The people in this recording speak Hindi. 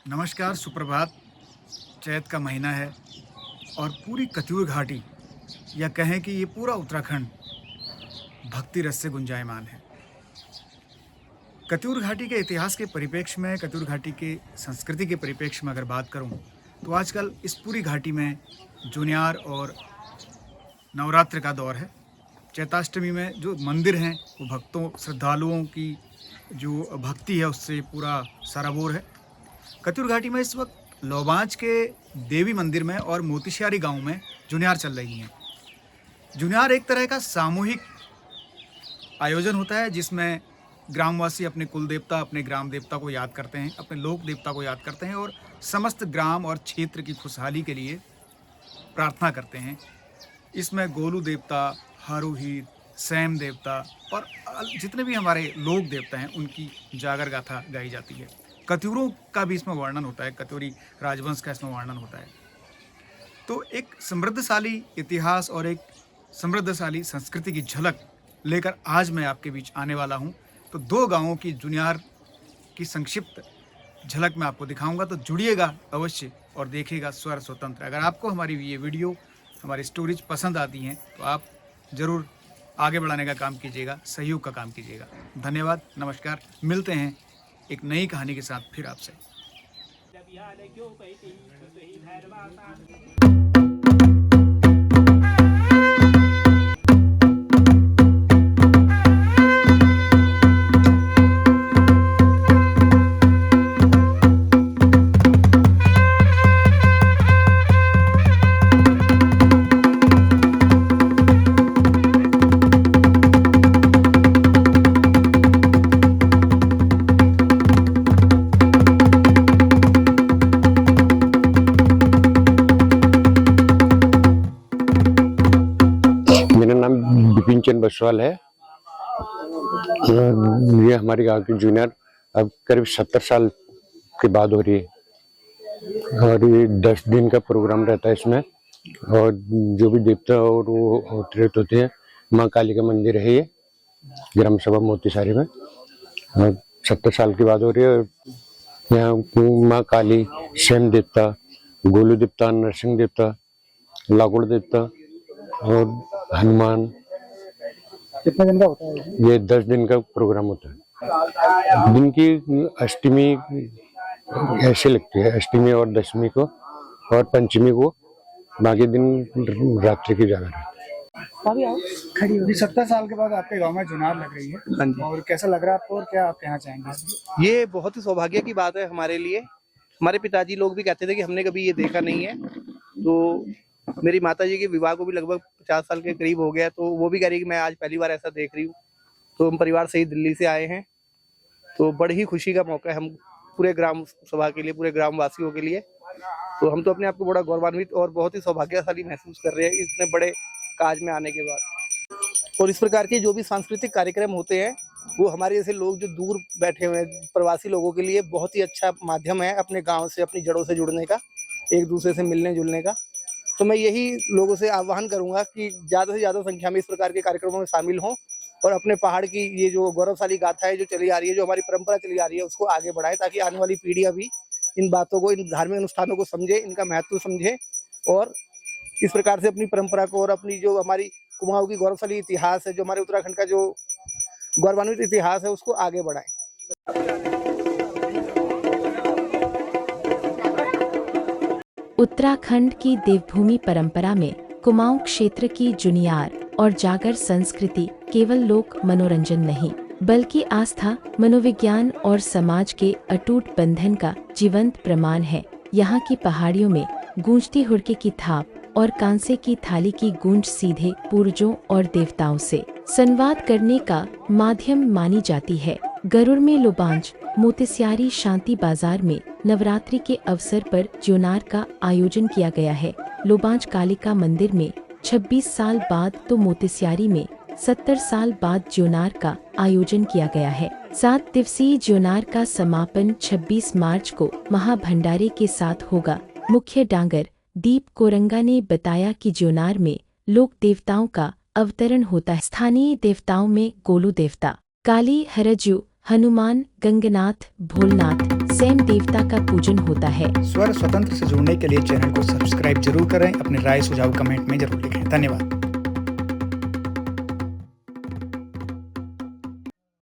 नमस्कार, सुप्रभात। चैत का महीना है और पूरी कत्यूर घाटी या कहें कि ये पूरा उत्तराखंड भक्ति रस से गुंजायमान है। कत्यूर घाटी के इतिहास के परिप्रेक्ष्य में, कत्यूर घाटी की संस्कृति के परिप्रेक्ष्य में अगर बात करूं, तो आजकल इस पूरी घाटी में जुनियार और नवरात्र का दौर है। चैताष्टमी में जो मंदिर हैं, वो भक्तों, श्रद्धालुओं की जो भक्ति है, उससे पूरा सराबोर है। कत्यूर घाटी में इस वक्त लोबांच के देवी मंदिर में और मोतीश्यारी गांव में जुनियार चल रही हैं। जुनियार एक तरह का सामूहिक आयोजन होता है जिसमें ग्रामवासी अपने कुल देवता, अपने ग्राम देवता को याद करते हैं, अपने लोक देवता को याद करते हैं और समस्त ग्राम और क्षेत्र की खुशहाली के लिए प्रार्थना करते हैं। इसमें गोलू देवता, हारूहीर, सैम देवता और जितने भी हमारे लोक देवता हैं, उनकी जागर गाथा गाई जाती है। कत्यूरों का भी इसमें वर्णन होता है, कत्यूरी राजवंश का इसमें वर्णन होता है। तो एक समृद्धशाली इतिहास और एक समृद्धशाली संस्कृति की झलक लेकर आज मैं आपके बीच आने वाला हूं। तो दो गांवों की जुनियार की संक्षिप्त झलक मैं आपको दिखाऊंगा, तो जुड़िएगा अवश्य और देखिएगा स्वर स्वतंत्र। अगर आपको हमारी ये वीडियो, हमारी स्टोरीज पसंद आती हैं तो आप ज़रूर आगे बढ़ाने का काम कीजिएगा, सहयोग का काम कीजिएगा। धन्यवाद, नमस्कार। मिलते हैं एक नई कहानी के साथ फिर आपसे। मेरा नाम बिपिन चंद बसवाल है। ये हमारे गांव की जूनियर अब करीब 70 साल के बाद हो रही है और ये 10 दिन का प्रोग्राम रहता है इसमें। और जो भी देवता और वो अवतरित होते हैं, माँ काली का मंदिर है ये, ग्राम सभा मोतीसारी में, और 70 साल के बाद हो रही है। यहाँ माँ काली, सैम देवता, गोलू देवता, नरसिंह देवता, लाकुड़ देवता और हनुमान। कितने दिन का होता है ये 10 दिन का प्रोग्राम होता है। दिन की अष्टमी ऐसे लगती है, अष्टमी और दशमी को, और पंचमी को, बाकी दिन रात्रि की जागरण रहती है। खड़ी हो 70 साल के बाद आपके गांव में जुनार लग रही है। हाँ जी। और कैसा लग रहा है आपको और क्या आप कहना चाहेंगे? ये बहुत ही सौभाग्य की बात है हमारे लिए। हमारे पिताजी लोग भी कहते थे कि हमने कभी ये देखा नहीं है। तो मेरी माता जी के विवाह को भी लगभग 50 साल के करीब हो गया, तो वो भी कह रही कि मैं आज पहली बार ऐसा देख रही हूँ। तो हम परिवार से ही दिल्ली से आए हैं, तो बड़ी ही खुशी का मौका है हम पूरे ग्राम सभा के लिए, पूरे ग्राम वासियों के लिए। तो हम तो अपने आप को बड़ा गौरवान्वित और बहुत ही सौभाग्यशाली महसूस कर रहे हैं इतने बड़े काज में आने के बाद। और इस प्रकार के जो भी सांस्कृतिक कार्यक्रम होते हैं, वो हमारे जैसे लोग जो दूर बैठे हुए हैं, प्रवासी लोगों के लिए बहुत ही अच्छा माध्यम है अपने गाँव से, अपनी जड़ों से जुड़ने का, एक दूसरे से मिलने जुलने का। तो मैं यही लोगों से आह्वान करूंगा कि ज़्यादा से ज़्यादा संख्या में इस प्रकार के कार्यक्रमों में शामिल हों और अपने पहाड़ की ये जो गौरवशाली गाथा है जो चली आ रही है, जो हमारी परंपरा चली आ रही है, उसको आगे बढ़ाएं, ताकि आने वाली पीढ़ियां भी इन बातों को, इन धार्मिक अनुष्ठानों को समझे, इनका महत्व समझे और इस प्रकार से अपनी परंपरा को और अपनी जो हमारी कुमाऊं की गौरवशाली इतिहास है, जो हमारे उत्तराखंड का जो गौरवान्वित इतिहास है, उसको आगे बढ़ाएं। उत्तराखंड की देवभूमि परंपरा में कुमाऊं क्षेत्र की जुनियार और जागर संस्कृति केवल लोक मनोरंजन नहीं, बल्कि आस्था, मनोविज्ञान और समाज के अटूट बंधन का जीवंत प्रमाण है। यहाँ की पहाड़ियों में गूंजती हुड़के की थाप और कांसे की थाली की गूंज सीधे पूर्वजों और देवताओं से संवाद करने का माध्यम मानी जाती है। गरुड़ में लोबांच, मोतीस्यारी शांति बाजार में नवरात्रि के अवसर पर जुनार का आयोजन किया गया है। लोबांच कालिका मंदिर में 26 साल बाद तो मोतीस्यारी में 70 साल बाद जुनार का आयोजन किया गया है। 7 दिवसीय जुनार का समापन 26 मार्च को महाभंडारे के साथ होगा। मुख्य डांगर दीप कोरंगा ने बताया कि जुनार में लोक देवताओं का अवतरण होता है। स्थानीय देवताओं में गोलू देवता, काली हरजू, हनुमान, गंगनाथ, भोलनाथ, सैम देवता का पूजन होता है। स्वर स्वतंत्र से जुड़ने के लिए चैनल को सब्सक्राइब जरूर करें। अपनी राय सुझाव कमेंट में जरूर लिखें। धन्यवाद।